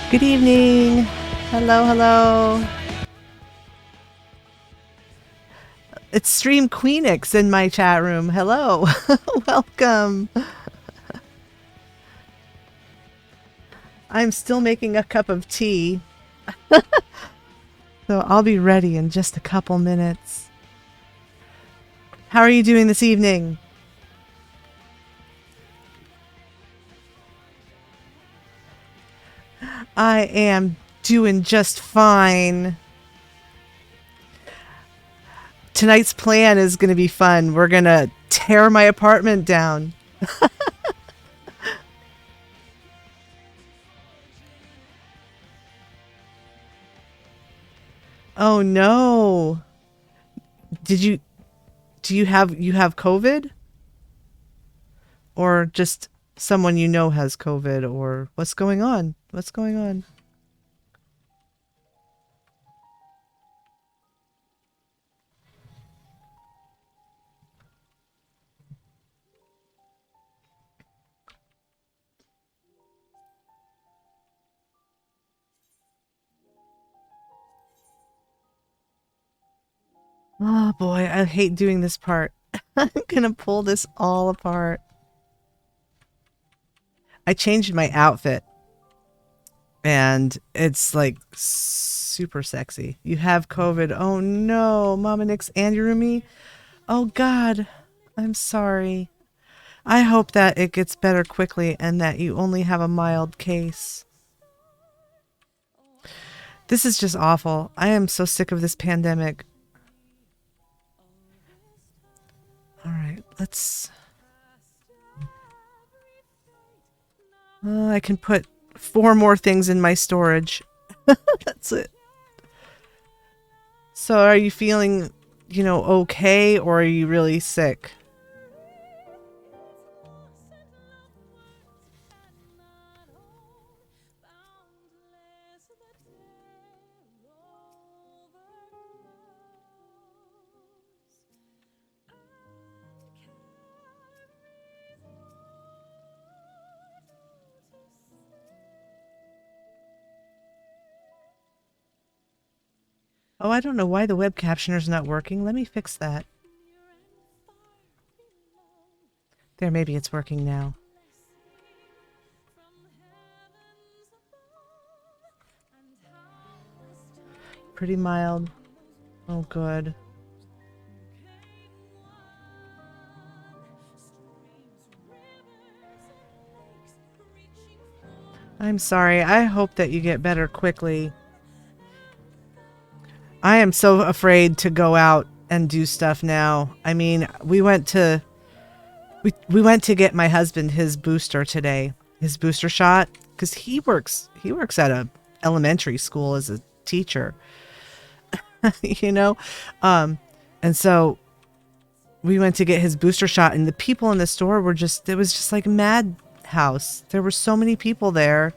Good evening. Hello, hello. It's Stream Queenix in my chat room. Hello. Welcome. I'm still making a cup of tea, so I'll be ready in just a couple minutes. How are you doing this evening? I am doing just fine. Tonight's plan is going to be fun. We're going to tear my apartment down. Oh no. Did you do you have COVID? Or just someone you know has COVID, or what's going on? What's going on? Oh boy, I hate doing this part. I'm gonna pull this all apart. I changed my outfit and it's like super sexy. You have COVID. Oh no, Mama Nix and Yurumi. Oh God, I'm sorry. I hope that it gets better quickly and that you only have a mild case. This is just awful. I am so sick of this pandemic. All right, let's... I can put 4 more things in my storage. That's it. So are you feeling, okay, or are you really sick? Oh, I don't know why the web captioner's not working. Let me fix that. There, maybe it's working now. Pretty mild. Oh, good. I'm sorry. I hope that you get better quickly. I am so afraid to go out and do stuff now. I mean, we went to get my husband his booster today, his booster shot, because he works at a elementary school as a teacher, you know, and so we went to get his booster shot, and the people in the store were just, it was just like madhouse. There were so many people there,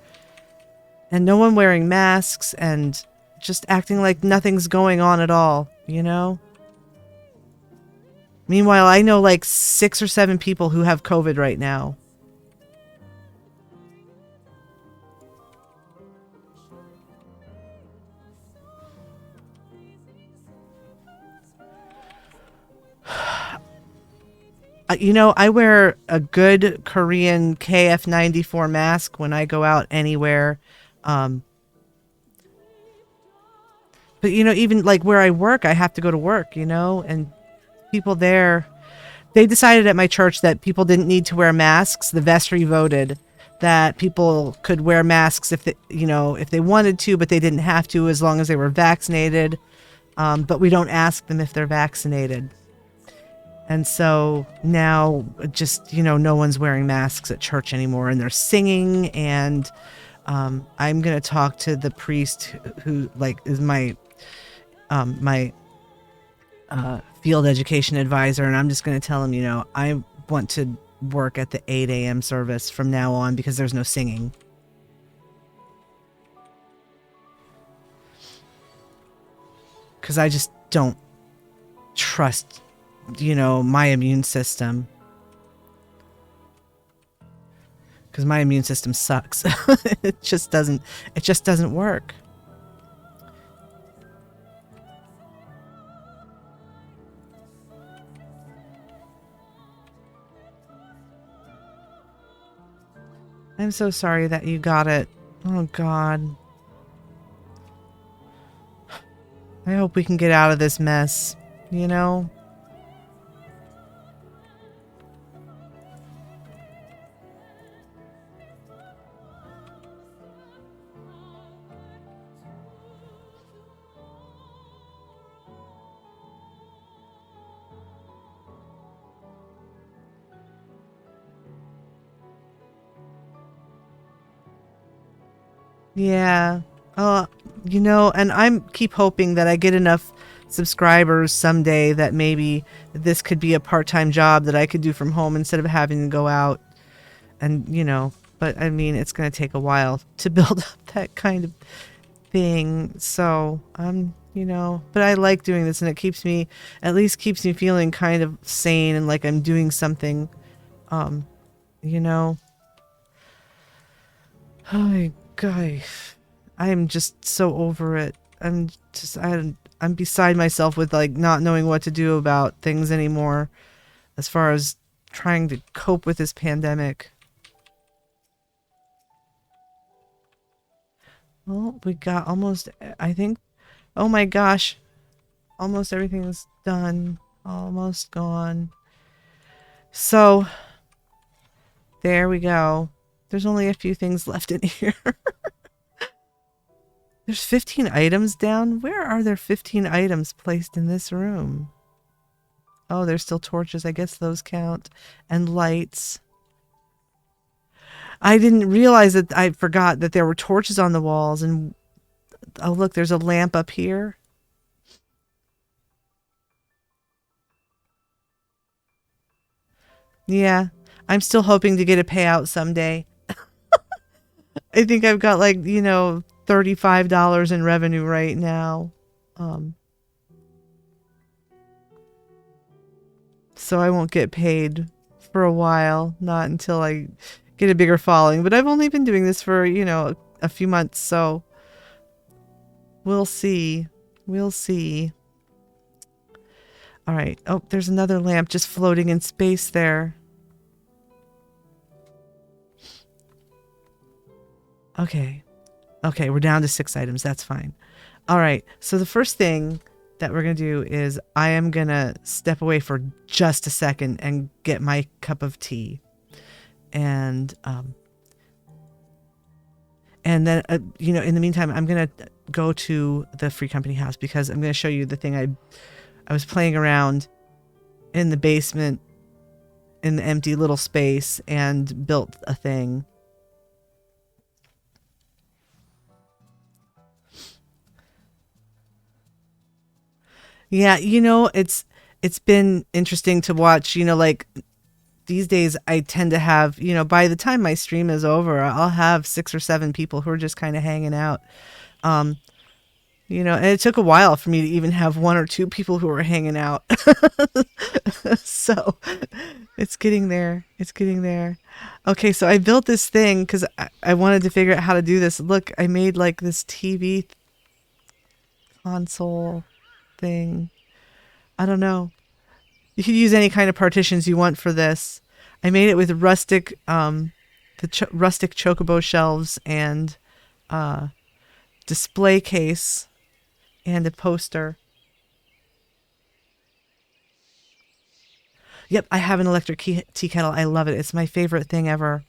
and no one wearing masks, and just acting like nothing's going on at all, you know? Meanwhile, I know like 6 or 7 people who have COVID right now. I wear a good Korean KF94 mask when I go out anywhere. Um, but, even like where I work, I have to go to work, and people there, they decided at my church that people didn't need to wear masks. The vestry voted that people could wear masks if they wanted to, but they didn't have to as long as they were vaccinated. But we don't ask them if they're vaccinated. And so now just, no one's wearing masks at church anymore, and they're singing. And I'm going to talk to the priest who like is my field education advisor, and I'm just going to tell him, I want to work at the 8 a.m. service from now on because there's no singing. Because I just don't trust, my immune system. because my immune system sucks. It just doesn't. It just doesn't work. I'm so sorry that you got it. Oh God. I hope we can get out of this mess. You know. Yeah. Uh, you know, and I'm keep hoping that I get enough subscribers someday that maybe this could be a part-time job that I could do from home instead of having to go out and, you know, but I mean, it's going to take a while to build up that kind of thing. So, you know, but I like doing this and it keeps me, at least keeps me feeling kind of sane and like I'm doing something, um, you know. Oh my God. I'm just so over it. I'm beside myself with like not knowing what to do about things anymore as far as trying to cope with this pandemic. Well, we got almost, I think, oh my gosh, almost everything's done. Almost gone. So, there we go. There's only a few things left in here. There's 15 items down? Where are there 15 items placed in this room? Oh, there's still torches. I guess those count. And lights. I didn't realize that I forgot that there were torches on the walls. And oh, look, there's a lamp up here. Yeah, I'm still hoping to get a payout someday. I think I've got like, you know, $35 in revenue right now. Um, so I won't get paid for a while, not until I get a bigger following. But I've only been doing this for, you know, a few months, so we'll see. We'll see. All right. Oh, there's another lamp just floating in space there. Okay. Okay, we're down to 6 items. That's fine. All right. So the first thing that we're going to do is I am going to step away for just a second and get my cup of tea. And then, you know, in the meantime, I'm going to go to the Free Company house because I'm going to show you the thing I was playing around in the basement in the empty little space and built a thing. Yeah, you know, it's been interesting to watch, you know, like these days I tend to have, you know, by the time my stream is over, I'll have 6 or 7 people who are just kind of hanging out. Um, you know, and it took a while for me to even have 1 or 2 people who were hanging out. So it's getting there. It's getting there. Okay, so I built this thing because I wanted to figure out how to do this. Look, I made like this TV console thing. I don't know. You could use any kind of partitions you want for this. I made it with rustic, rustic chocobo shelves and display case and a poster. Yep, I have an electric tea kettle. I love it. It's my favorite thing ever.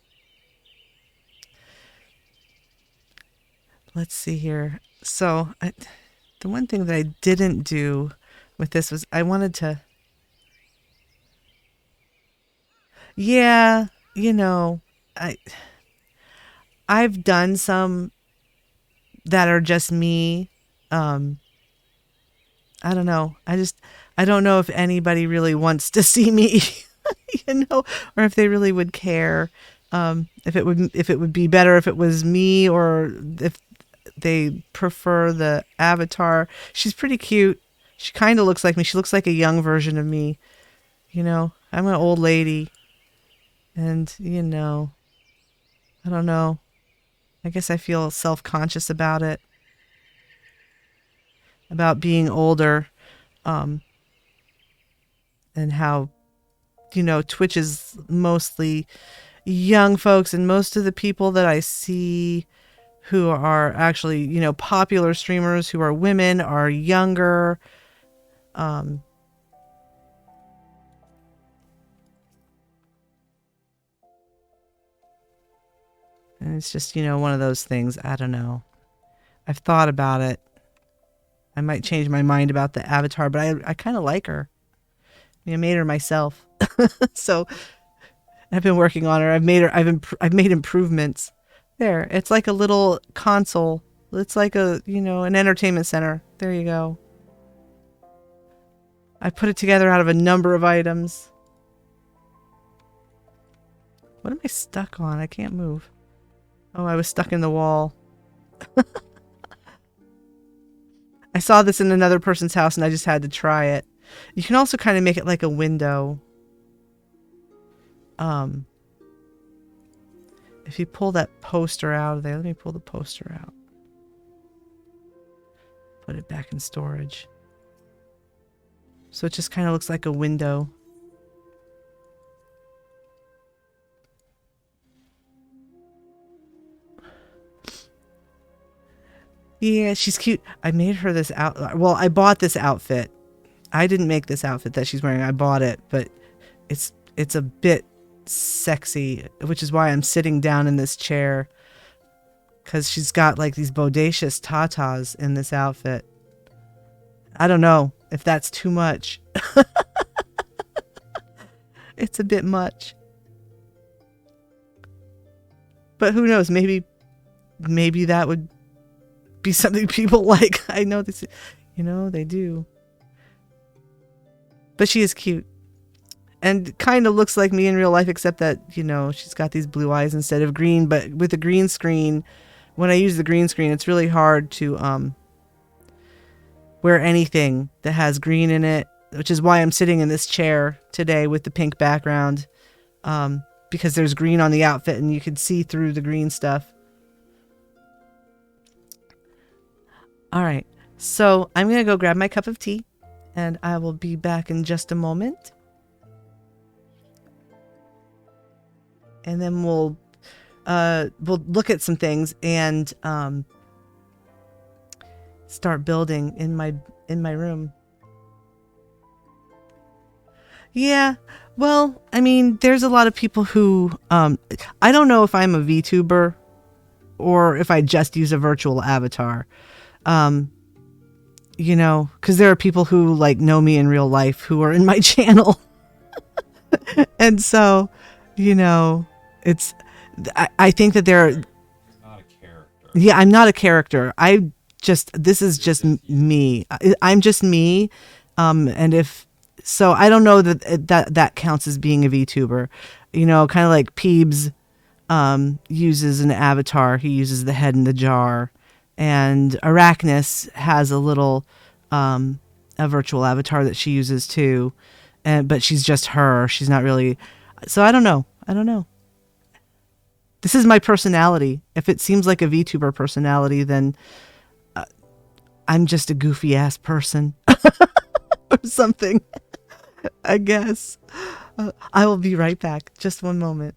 Let's see here. So, the one thing that I didn't do with this was I wanted to. Yeah, you know, I I've done some that are just me. Um, I don't know. I don't know if anybody really wants to see me, you know, or if they really would care. If it would be better if it was me or if they prefer the avatar. She's pretty cute. She kind of looks like me. She looks like a young version of me. You know, I'm an old lady and you know, I don't know. I guess I feel self-conscious about it, about being older, um, and how, Twitch is mostly young folks, and most of the people that I see who are actually, popular streamers who are women are younger. Um, and it's just, one of those things. I don't know. I've thought about it. I might change my mind about the avatar, but I kind of like her. I made her myself. So I've been working on her. I've made her. I've made improvements. There, it's like a little console. It's like an entertainment center. There you go. I put it together out of a number of items. What am I stuck on? I can't move. Oh, I was stuck in the wall. I saw this in another person's house and I just had to try it. You can also kind of make it like a window. If you pull that poster out of there, let me pull the poster out. Put it back in storage. So it just kind of looks like a window. Yeah, she's cute. I made her this well, I bought this outfit. I didn't make this outfit that she's wearing. I bought it, but it's a bit sexy, which is why I'm sitting down in this chair, because she's got like these bodacious tatas in this outfit. I don't know if that's too much. It's a bit much. But who knows? Maybe that would be something people like. I know this, they do. But she is cute. And kind of looks like me in real life, except that, she's got these blue eyes instead of green. But with the green screen, when I use the green screen, it's really hard to wear anything that has green in it, which is why I'm sitting in this chair today with the pink background, because there's green on the outfit and you can see through the green stuff. All right, so I'm going to go grab my cup of tea and I will be back in just a moment. And then we'll look at some things and start building in my room. Yeah, well, I mean, there's a lot of people who I don't know if I'm a VTuber or if I just use a virtual avatar. Because there are people who like know me in real life who are in my channel. And so, it's I think that they're not a character. Yeah, I'm not a character. This is just me. I'm just me. And if so, I don't know that counts as being a VTuber. Kind of like Peebs uses an avatar. He uses the head in the jar. And Arachnus has a little a virtual avatar that she uses too. But she's just her. She's not really. So I don't know. This is my personality. If it seems like a VTuber personality, then I'm just a goofy ass person or something, I guess. I will be right back. Just one moment.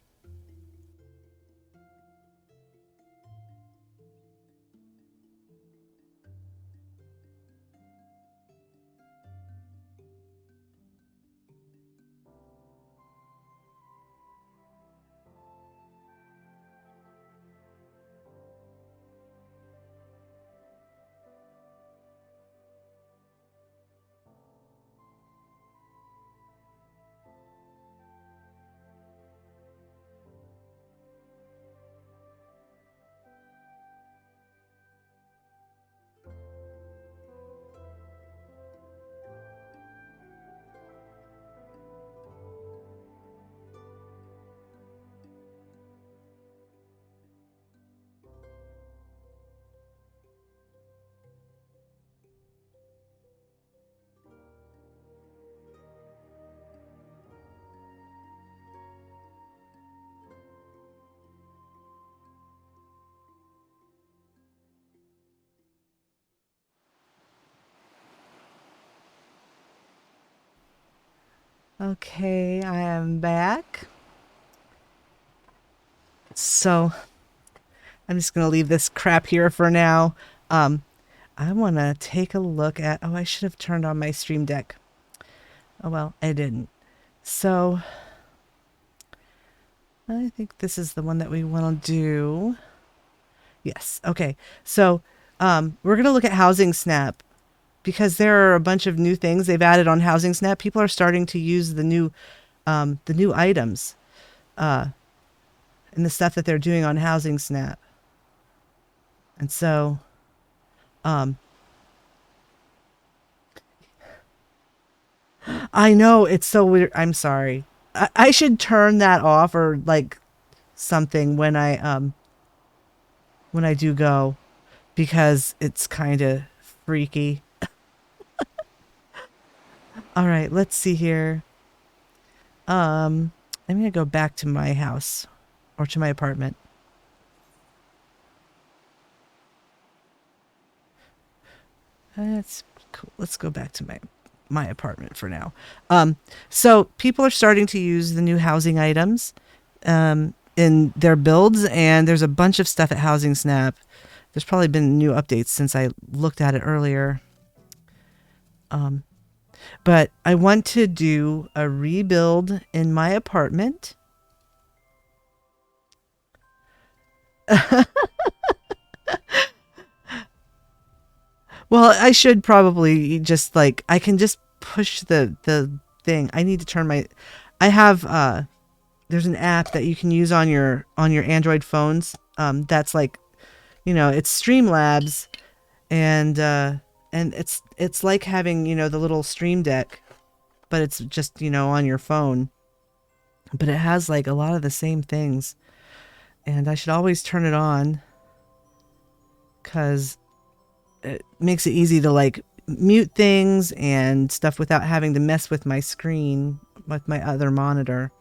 Okay, I am back. So I'm just gonna leave this crap here for now. Um, I want to take a look at. Oh, I should have turned on my stream deck. Oh well, I didn't. So I think this is the one that we want to do. Yes. Okay. So we're gonna look at Housing Snap because there are a bunch of new things they've added on Housing Snap. People are starting to use the new items and the stuff that they're doing on Housing Snap. And so um, I know it's so weird. I'm sorry. I should turn that off or like something when I do go because it's kind of freaky. All right, let's see here. I'm gonna go back to my house or to my apartment. That's cool. Let's go back to my apartment for now. So people are starting to use the new housing items in their builds, and there's a bunch of stuff at Housing Snap. There's probably been new updates since I looked at it earlier. But I want to do a rebuild in my apartment. Well, I should probably just like I can just push the thing. I need to turn my I have there's an app that you can use on your Android phones. That's like, it's Streamlabs and it's like having, the little Stream Deck, but it's just, on your phone. But it has like a lot of the same things. And I should always turn it on cuz it makes it easy to like mute things and stuff without having to mess with my screen with my other monitor.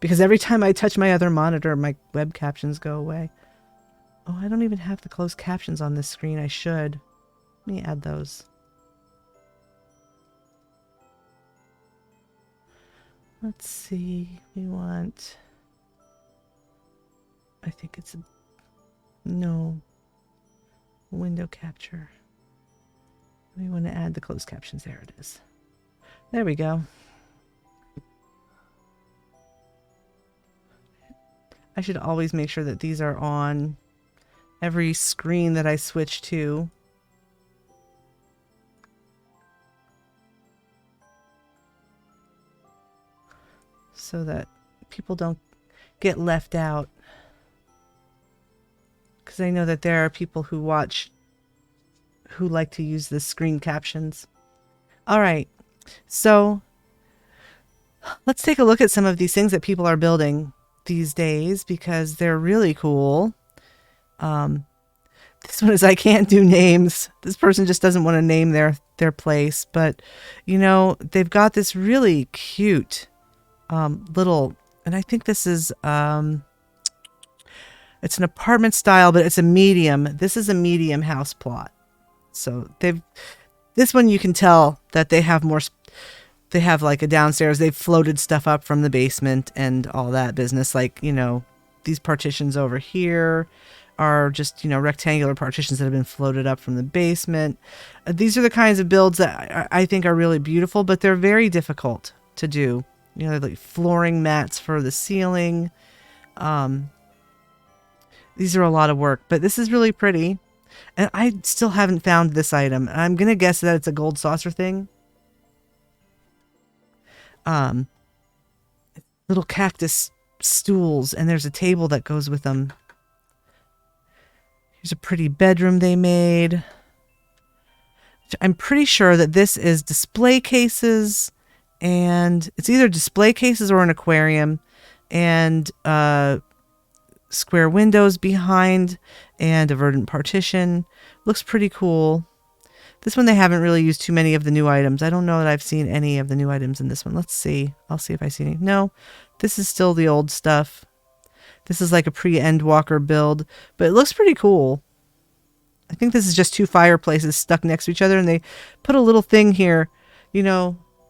Because every time I touch my other monitor, my web captions go away. Oh, I don't even have the closed captions on this screen. I should. Let me add those. Let's see. We want... I think it's... No. Window capture. We want to add the closed captions. There it is. There we go. I should always make sure that these are on every screen that I switch to. So that people don't get left out. Because I know that there are people who watch who like to use the screen captions. All right. So let's take a look at some of these things that people are building these days because they're really cool. This one is I can't do names. This person just doesn't want to name their place, but they've got this really cute little, and I think this is it's an apartment style, but it's a medium. This is a medium house plot. So this one you can tell that they have more. They have like a downstairs. They've floated stuff up from the basement and all that business. Like, these partitions over here are just, rectangular partitions that have been floated up from the basement. These are the kinds of builds that I think are really beautiful, but they're very difficult to do. Like flooring mats for the ceiling. These are a lot of work, but this is really pretty. And I still haven't found this item. I'm going to guess that it's a gold saucer thing. Little cactus stools, and there's a table that goes with them. Here's a pretty bedroom they made. I'm pretty sure that this is display cases, and it's either display cases or an aquarium, and square windows behind, and a verdant partition. Looks pretty cool. This one, they haven't really used too many of the new items. I don't know that I've seen any of the new items in this one. Let's see. I'll see if I see any. No, this is still the old stuff. This is like a pre-Endwalker build, but it looks pretty cool. I think this is just two fireplaces stuck next to each other, and they put a little thing here,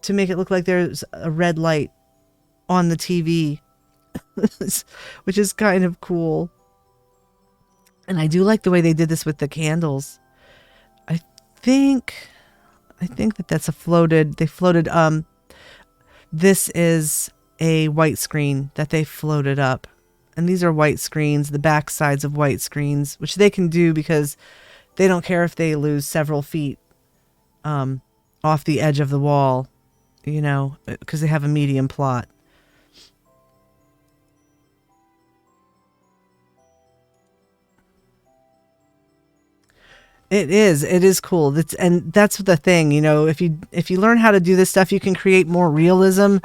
to make it look like there's a red light on the TV, which is kind of cool. And I do like the way they did this with the candles. I think that that's they floated, this is a white screen that they floated up. And these are white screens, the back sides of white screens, which they can do because they don't care if they lose several feet off the edge of the wall, you know, because they have a medium plot. It is cool. That's the thing, you know, if you learn how to do this stuff, you can create more realism.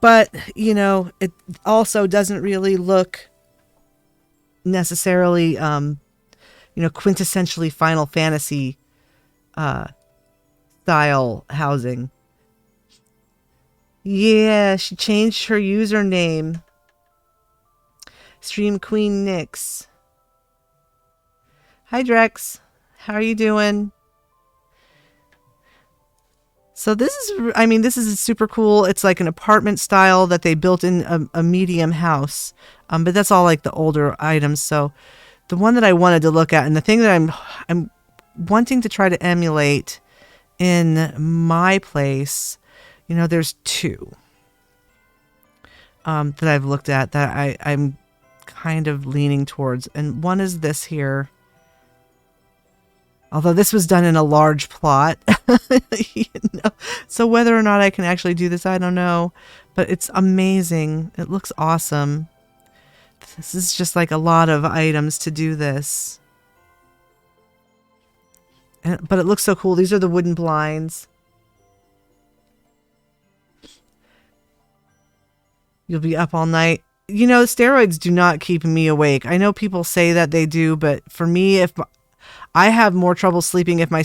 But, you know, it also doesn't really look necessarily, you know, quintessentially Final Fantasy style housing. Yeah, she changed her username. Stream Queen Nyx. Hi, Drex. How are you doing? So this is super cool. It's like an apartment style that they built in a medium house. But that's all like the older items. So the one that I wanted to look at, and the thing that I'm wanting to try to emulate in my place, you know, there's two that I've looked at that I'm kind of leaning towards. And one is this here. Although this was done in a large plot. You know? So whether or not I can actually do this, I don't know. But it's amazing. It looks awesome. This is just like a lot of items to do this. But it looks so cool. These are the wooden blinds. You'll be up all night. You know, steroids do not keep me awake. I know people say that they do, but for me, I have more trouble sleeping if I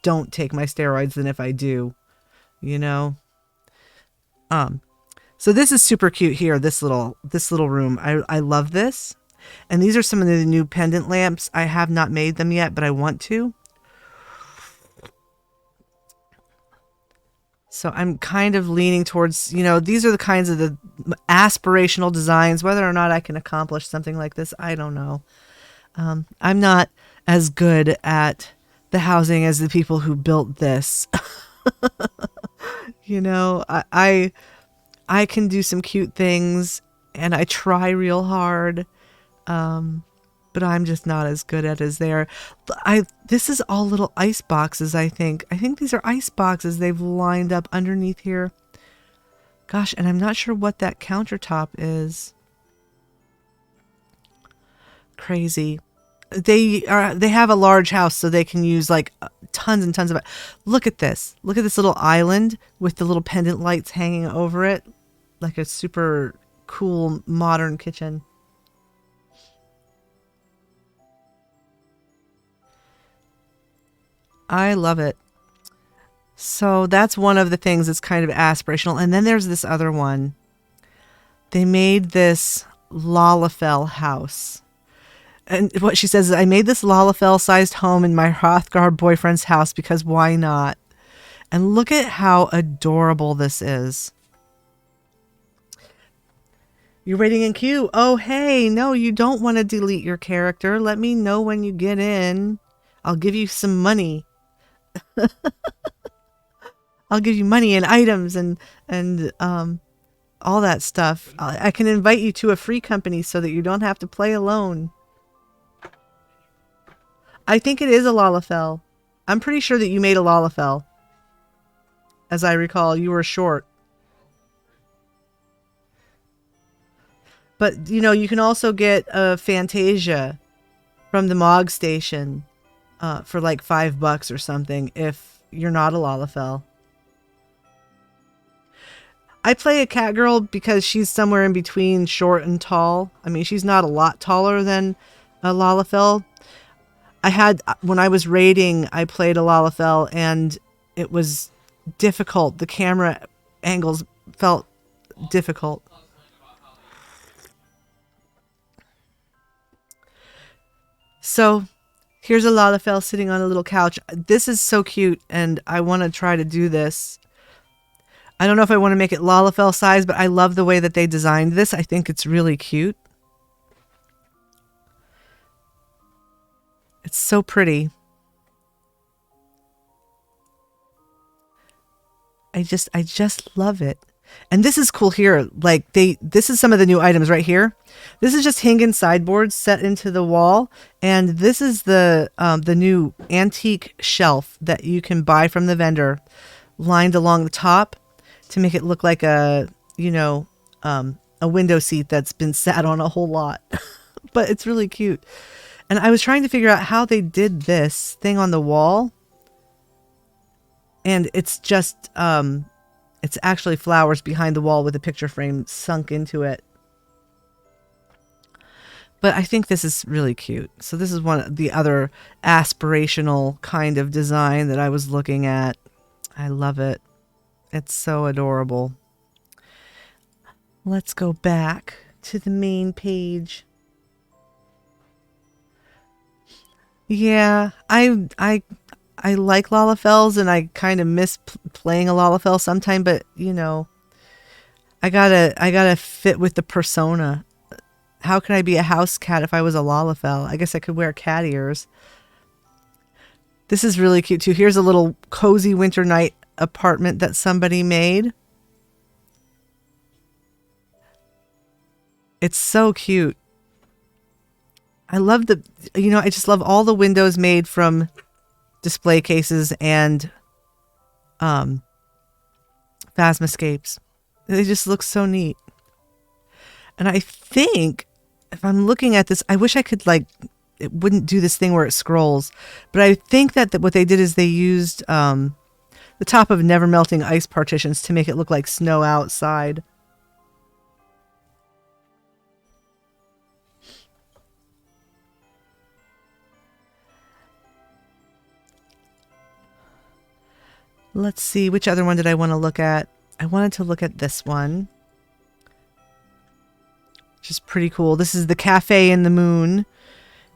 don't take my steroids than if I do, you know? So this is super cute here, this little room. I love this. And these are some of the new pendant lamps. I have not made them yet, but I want to. So I'm kind of leaning towards, you know, these are the kinds of the aspirational designs. Whether or not I can accomplish something like this, I don't know. I'm not as good at the housing as the people who built this. You know, I can do some cute things and I try real hard. But I'm just not as good at it as they are. This is all little ice boxes, I think. I think these are ice boxes they've lined up underneath here. Gosh, and I'm not sure what that countertop is. Crazy. They have a large house, so they can use like tons and tons of it. Look at this. Look at this little island with the little pendant lights hanging over it. Like a super cool modern kitchen. I love it. So that's one of the things that's kind of aspirational. And then there's this other one. They made this Lalafell house. And what she says is, I made this Lalafell-sized home in my Hrothgar boyfriend's house because why not? And look at how adorable this is. You're waiting in queue. Oh, hey, no, you don't want to delete your character. Let me know when you get in. I'll give you some money. I'll give you money and items and all that stuff. I can invite you to a free company so that you don't have to play alone. I think it is a Lalafell. I'm pretty sure that you made a Lalafell. As I recall, you were short. But, you know, you can also get a Fantasia from the Mog Station for like $5 or something if you're not a Lalafell. I play a cat girl because she's somewhere in between short and tall. I mean, she's not a lot taller than a Lalafell. When I was raiding, I played a Lalafell and it was difficult. The camera angles felt difficult. So Here's a Lalafell sitting on a little couch. This is so cute, and I want to try to do this. I don't know if I want to make it Lalafell size, but I love the way that they designed this. I think it's really cute. It's so pretty. I just love it. And this is cool here. Like this is some of the new items right here. This is just Hingen sideboards set into the wall. And this is the new antique shelf that you can buy from the vendor, lined along the top to make it look like a window seat that's been sat on a whole lot. But it's really cute. And I was trying to figure out how they did this thing on the wall. And it's just, it's actually flowers behind the wall with a picture frame sunk into it. But I think this is really cute. So this is one of the other aspirational kind of design that I was looking at. I love it. It's so adorable. Let's go back to the main page. Yeah, I like Lalafells, and I kind of miss playing a Lalafell sometime, but I gotta fit with the persona. How can I be a house cat if I was a Lalafell? I guess I could wear cat ears. This is really cute too. Here's a little cozy winter night apartment that somebody made. It's so cute. I love I just love all the windows made from display cases and Phasmascapes. They just look so neat. And I think if I'm looking at this, I wish I could it wouldn't do this thing where it scrolls, but I think that what they did is they used the top of never melting ice partitions to make it look like snow outside. Let's see, which other one did I want to look at? I wanted to look at this one, which is pretty cool. This is the Cafe in the Moon.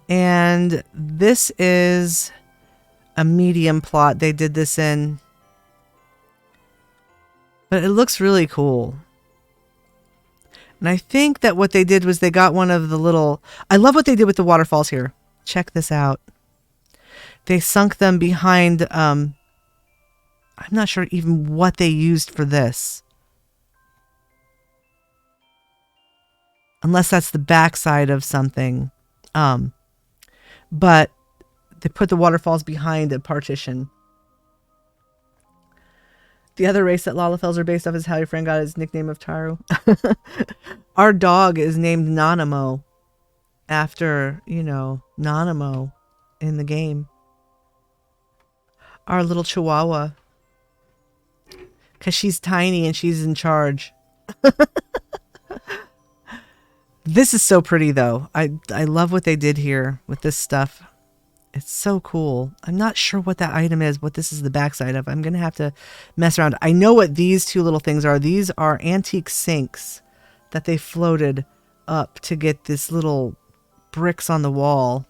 And this is a medium plot they did this in. But it looks really cool. And I think that what they did was they got one of the little... I love what they did with the waterfalls here. Check this out. They sunk them behind... I'm not sure even what they used for this. Unless that's the backside of something. But they put the waterfalls behind a partition. The other race that Lalafells are based off is how your friend got his nickname of Taru. Our dog is named Nanamo. After, Nanamo in the game. Our little Chihuahua. Because she's tiny and she's in charge. This is so pretty, though. I love what they did here with this stuff. It's so cool. I'm not sure what that item is, what this is the backside of. I'm going to have to mess around. I know what these two little things are. These are antique sinks that they floated up to get this little bricks on the wall.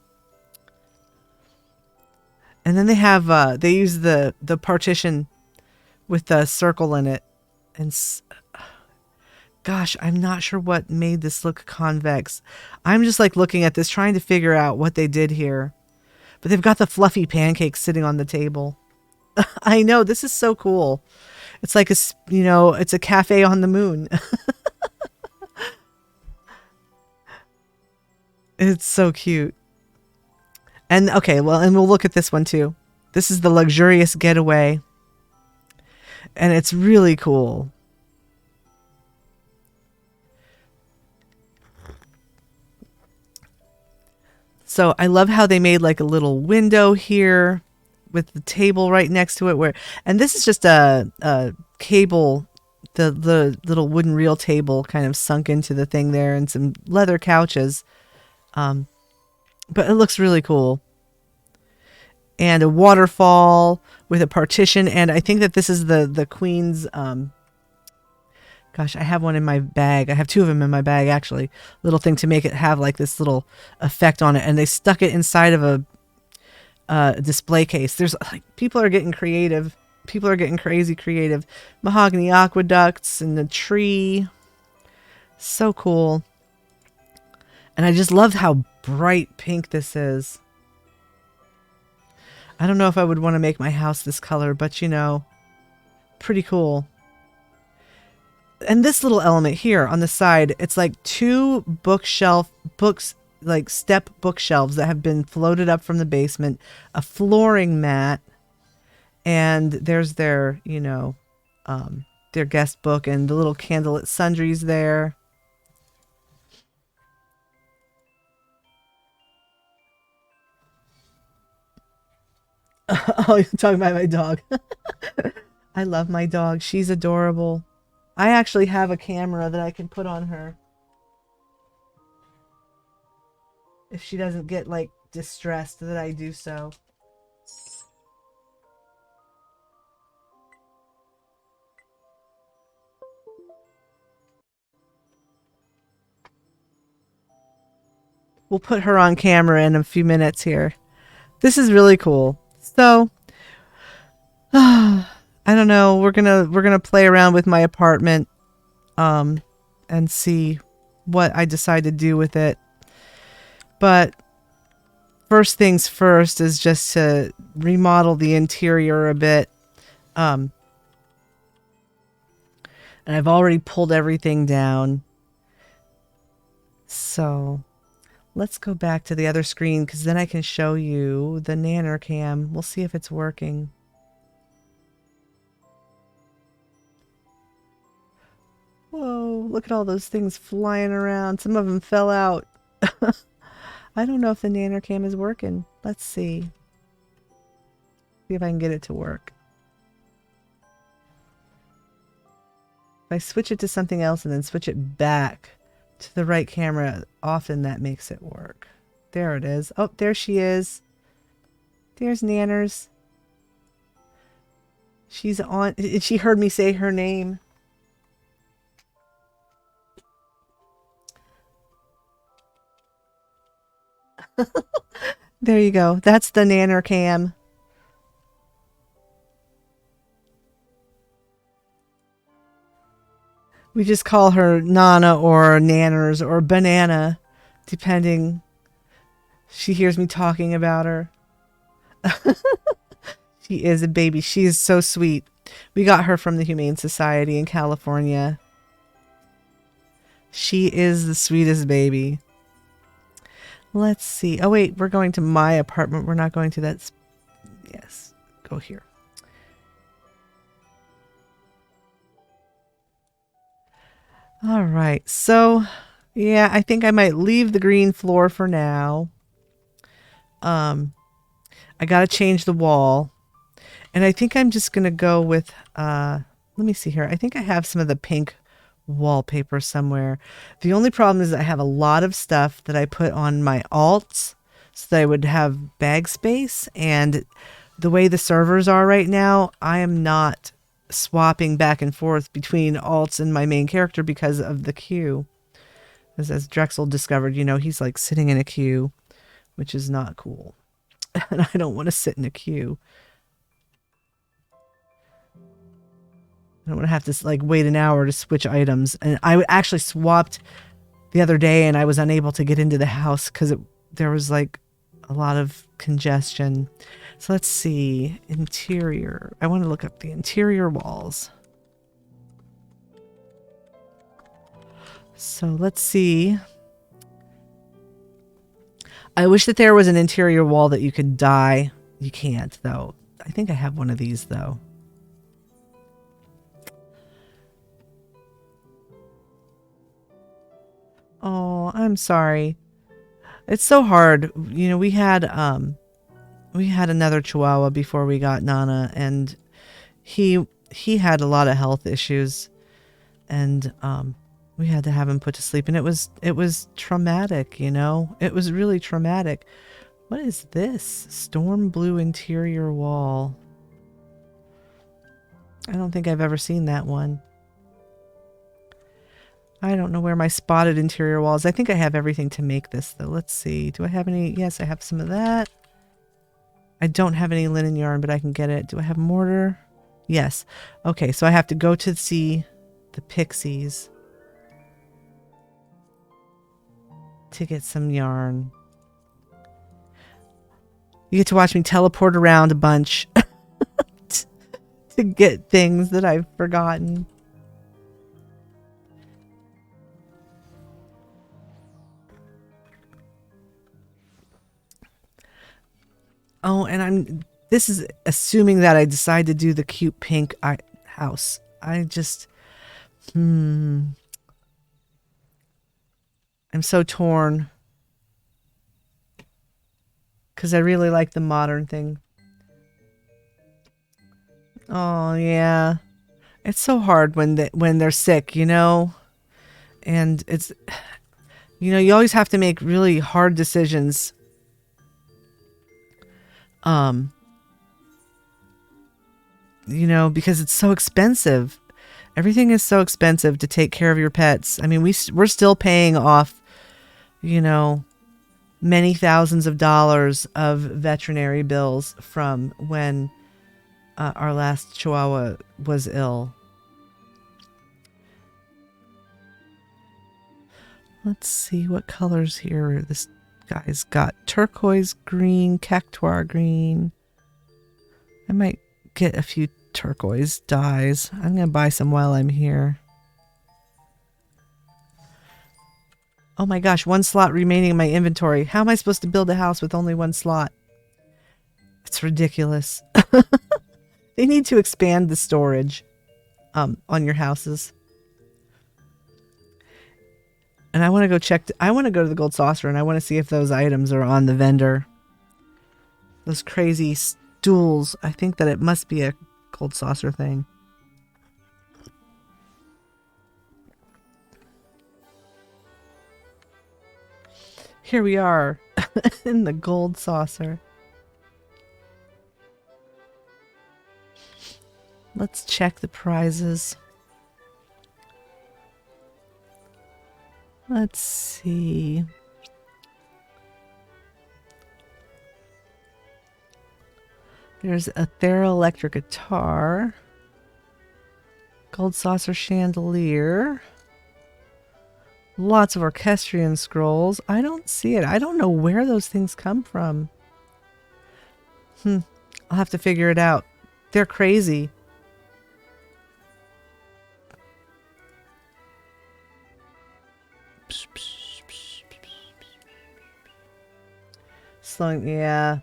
And then they have, they use the partition with the circle in it. And gosh, I'm not sure what made this look convex. I'm just looking at this, trying to figure out what they did here. But they've got the fluffy pancakes sitting on the table. I know, this is so cool. It's like it's a cafe on the moon. It's so cute. And okay, well, and we'll look at this one too. This is the luxurious getaway. And it's really cool. So I love how they made a little window here with the table right next to it. And this is just a cable, the little wooden reel table kind of sunk into the thing there, and some leather couches. But it looks really cool. And a waterfall with a partition. And I think that this is the Queen's... gosh, I have one in my bag. I have two of them in my bag, actually. Little thing to make it have this little effect on it. And they stuck it inside of display case. There's like people are getting creative. People are getting crazy creative. Mahogany aqueducts and the tree. So cool. And I just love how bright pink this is. I don't know if I would want to make my house this color, but you know, pretty cool. And this little element here on the side, it's like two books, like step bookshelves that have been floated up from the basement, a flooring mat, and there's their, you know, their guest book and the little candlelit sundries there. Oh, you're talking about my dog. I love my dog. She's adorable. I actually have a camera that I can put on her. If she doesn't get like distressed that I do so. We'll put her on camera in a few minutes here. This is really cool. So, I don't know. We're gonna play around with my apartment, and see what I decide to do with it. But first things first is just to remodel the interior a bit. And I've already pulled everything down. So let's go back to the other screen because then I can show you the Nanner cam. We'll see if it's working. Whoa, look at all those things flying around. Some of them fell out. I don't know if the Nanner cam is working. Let's see. See if I can get it to work. If I switch it to something else and then switch it back to the right camera, often that makes it work. There it is. Oh, there she is. There's Nanners. She's on. She heard me say her name. There you go. That's the Nanner cam. We just call her Nana or Nanners or Banana, depending. She hears me talking about her. She is a baby. She is so sweet. We got her from the Humane Society in California. She is the sweetest baby. Let's see. Oh, wait. We're going to my apartment. We're not going to that. Yes. Go here. All right. So, yeah, I think I might leave the green floor for now. I got to change the wall. And I think I'm just going to go with, let me see here. I think I have some of the pink wallpaper somewhere. The only problem is I have a lot of stuff that I put on my alts so that I would have bag space. And the way the servers are right now, I am not swapping back and forth between alts and my main character because of the queue. As Drexel discovered, you know, he's like sitting in a queue, which is not cool. And I don't want to sit in a queue. I don't want to have to like wait an hour to switch items. And I actually swapped the other day and I was unable to get into the house because there was like a lot of congestion. So let's see. Interior. I want to look up the interior walls. So let's see. I wish that there was an interior wall that you could dye. You can't, though. I think I have one of these, though. Oh, I'm sorry. It's so hard. You know, we had another Chihuahua before we got Nana, and he had a lot of health issues, and we had to have him put to sleep, and it was traumatic, you know? It was really traumatic. What is this? Storm blue interior wall. I don't think I've ever seen that one. I don't know where my spotted interior wall is. I think I have everything to make this, though. Let's see. Do I have any? Yes, I have some of that. I don't have any linen yarn, but I can get it. Do I have mortar? Yes. Okay, so I have to go to see the pixies to get some yarn. You get to watch me teleport around a bunch to get things that I've forgotten. Oh, and this is assuming that I decide to do the cute pink house. I just, I'm so torn. Because I really like the modern thing. Oh, yeah. It's so hard when they're sick, you know? And it's, you know, you always have to make really hard decisions. You know, because it's so expensive. Everything is so expensive to take care of your pets. I mean, we're still paying off, you know, many thousands of dollars of veterinary bills from when our last Chihuahua was ill. Let's see what colors here. This guy's got turquoise green, cactuar green. I might get a few turquoise dyes. I'm going to buy some while I'm here. Oh my gosh, 1 slot remaining in my inventory. How am I supposed to build a house with only 1 slot? It's ridiculous. They need to expand the storage on your houses. And I want to go check. I want to go to the Gold Saucer and I want to see if those items are on the vendor. Those crazy stools. I think that it must be a Gold Saucer thing. Here we are in the Gold Saucer. Let's check the prizes. Let's see. There's a Electric guitar. Gold Saucer chandelier. Lots of orchestrion scrolls. I don't see it. I don't know where those things come from. I'll have to figure it out. They're crazy. Slowing, yeah.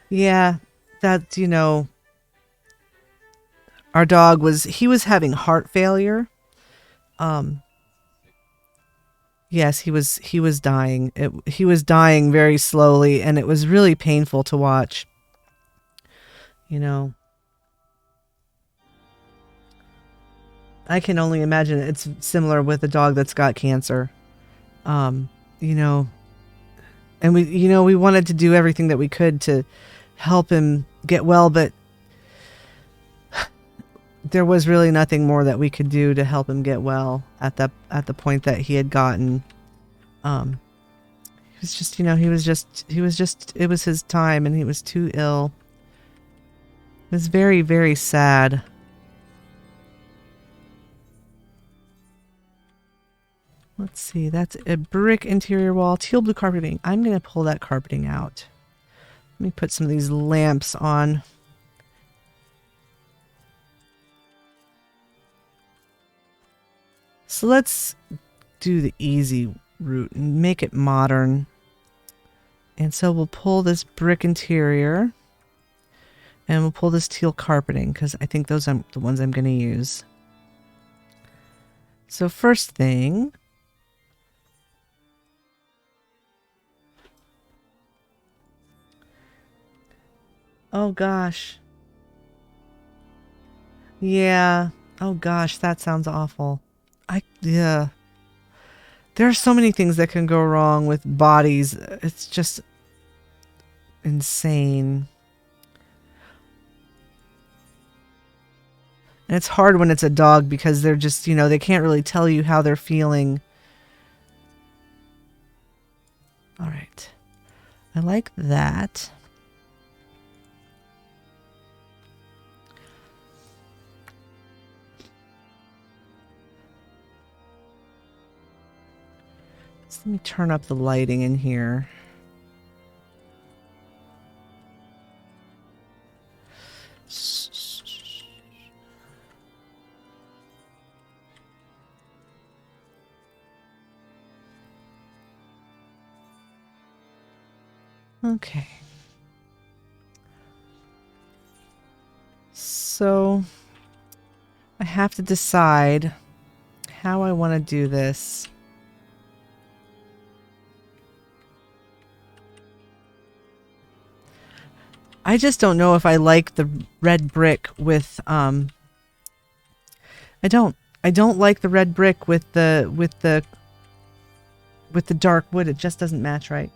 Yeah, that, you know, our dog was having heart failure. Yes, he was dying. He was dying very slowly, and it was really painful to watch. You know, I can only imagine it's similar with a dog that's got cancer. You know, and we wanted to do everything that we could to help him get well, but there was really nothing more that we could do to help him get well at the point that he had gotten. He was just, you know, it was his time and he was too ill. It was very, very sad. Let's see, that's a brick interior wall, teal blue carpeting. I'm going to pull that carpeting out. Let me put some of these lamps on. So let's do the easy route and make it modern. And so we'll pull this brick interior and we'll pull this teal carpeting because I think those are the ones I'm going to use. So first thing, oh gosh. Yeah. Oh gosh, that sounds awful. Yeah. There are so many things that can go wrong with bodies. It's just insane. And it's hard when it's a dog because they're just, you know, they can't really tell you how they're feeling. All right. I like that. So let me turn up the lighting in here. Okay. So I have to decide how I want to do this. I just don't know if I like the red brick with I don't like the red brick with the dark wood. It just doesn't match right.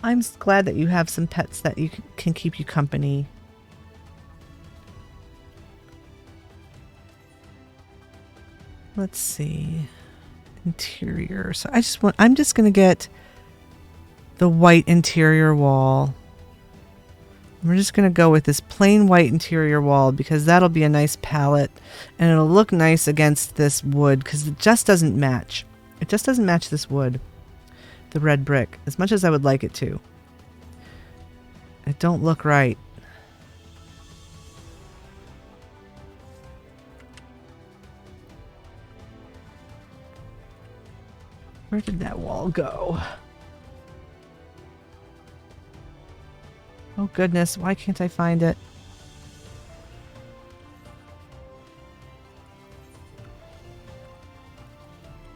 I'm glad that you have some pets that you can keep you company. Let's see. Interior. So I'm just going to get the white interior wall. We're just going to go with this plain white interior wall because that'll be a nice palette and it'll look nice against this wood because it just doesn't match. It just doesn't match this wood, the red brick, as much as I would like it to. It don't look right. Where did that wall go? Oh goodness, why can't I find it?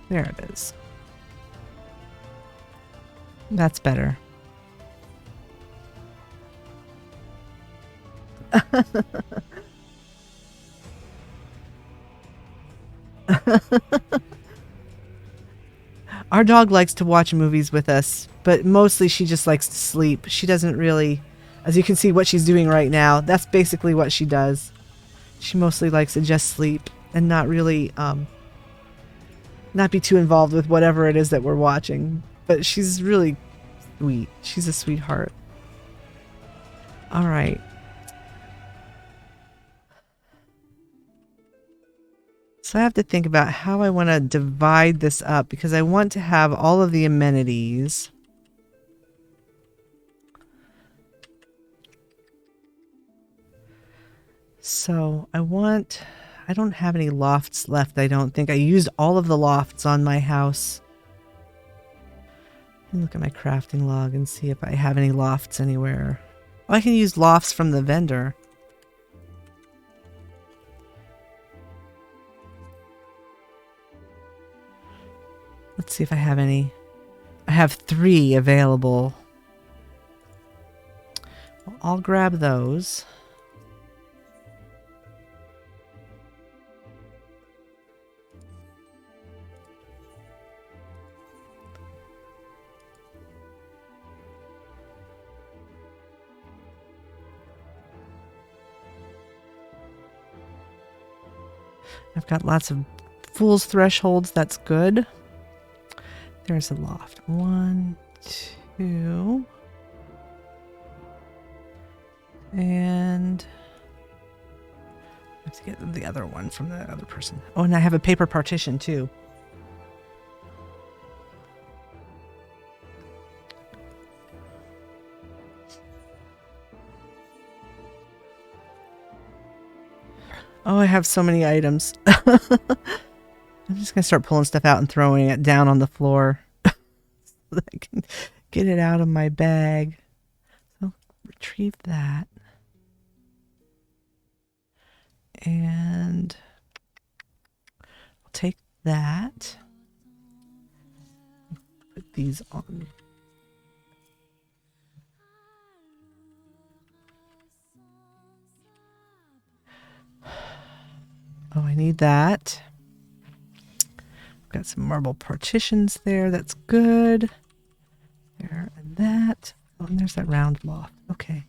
There it is. That's better. Our dog likes to watch movies with us, but mostly she just likes to sleep. She doesn't really, as you can see what she's doing right now, that's basically what she does. She mostly likes to just sleep and not really, not be too involved with whatever it is that we're watching. But she's really sweet. She's a sweetheart. All right. So I have to think about how I want to divide this up because I want to have all of the amenities. So I don't have any lofts left, I don't think. I used all of the lofts on my house. Let me look at my crafting log and see if I have any lofts anywhere. Oh, I can use lofts from the vendor. Let's see if I have any. I have 3 available. Well, I'll grab those. I've got lots of fool's thresholds. That's good. There's a loft. 1, 2. And I have to get the other one from the other person. Oh, and I have a paper partition too. Oh, I have so many items. I'm just going to start pulling stuff out and throwing it down on the floor so that I can get it out of my bag. So retrieve that. And I'll take that. Put these on. Oh, I need that. Got some marble partitions there. That's good. There and that. Oh, and there's that round loft. Okay.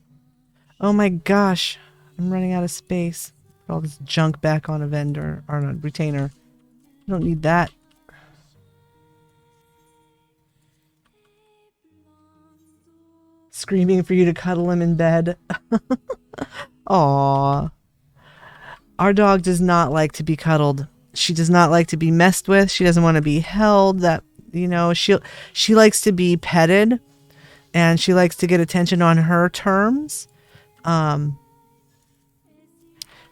Oh my gosh. I'm running out of space. Put all this junk back on a vendor or on a retainer. You don't need that. Screaming for you to cuddle him in bed. Aww. Our dog does not like to be cuddled. She does not like to be messed with. She doesn't want to be held. That, you know, she likes to be petted, and she likes to get attention on her terms.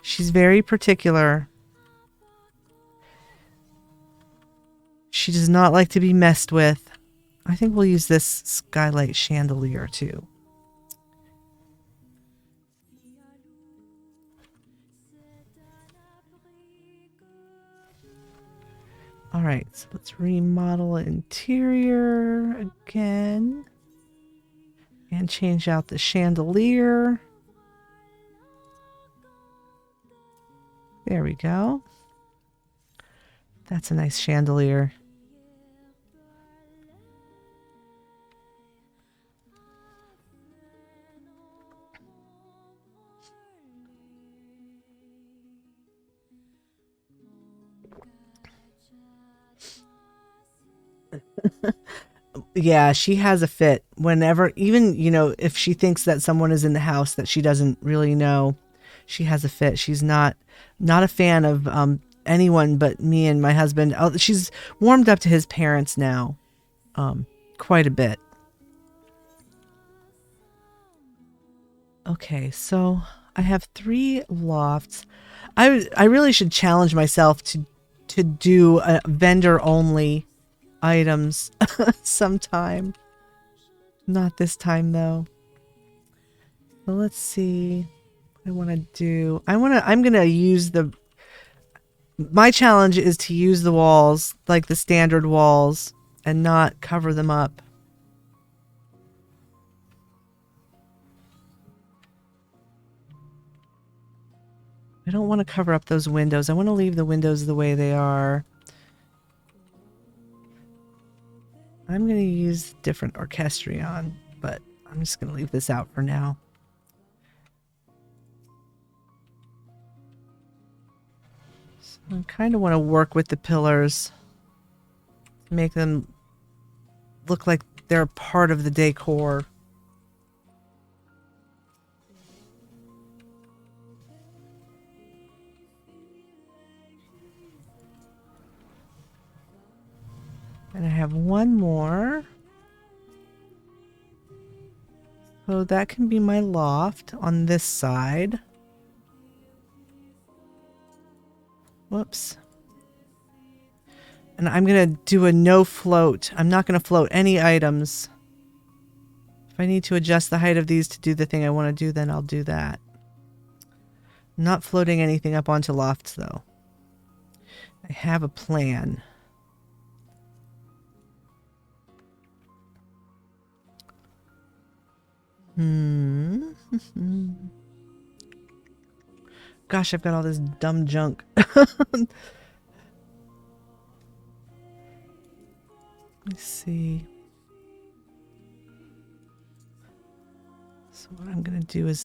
She's very particular. She does not like to be messed with. I think we'll use this skylight chandelier too. All right, so let's remodel interior again and change out the chandelier. There we go. That's a nice chandelier. Yeah, she has a fit whenever, even, you know, if she thinks that someone is in the house that she doesn't really know, she has a fit. She's not a fan of anyone but me and my husband. Oh, she's warmed up to his parents now, quite a bit. Okay, so I have 3 lofts. I really should challenge myself to do a vendor only items sometime. Not this time though. So let's see. I want to do. I'm gonna use the. My challenge is to use the walls like the standard walls and not cover them up. I don't want to cover up those windows. I want to leave the windows the way they are. I'm going to use different orchestrion, but I'm just going to leave this out for now. So I kind of want to work with the pillars to make them look like they're part of the decor. And I have one more. So that can be my loft on this side. Whoops. And I'm going to do a no float. I'm not going to float any items. If I need to adjust the height of these to do the thing I want to do, then I'll do that. I'm not floating anything up onto lofts though. I have a plan. Gosh, I've got all this dumb junk. Let's see. So what I'm going to do is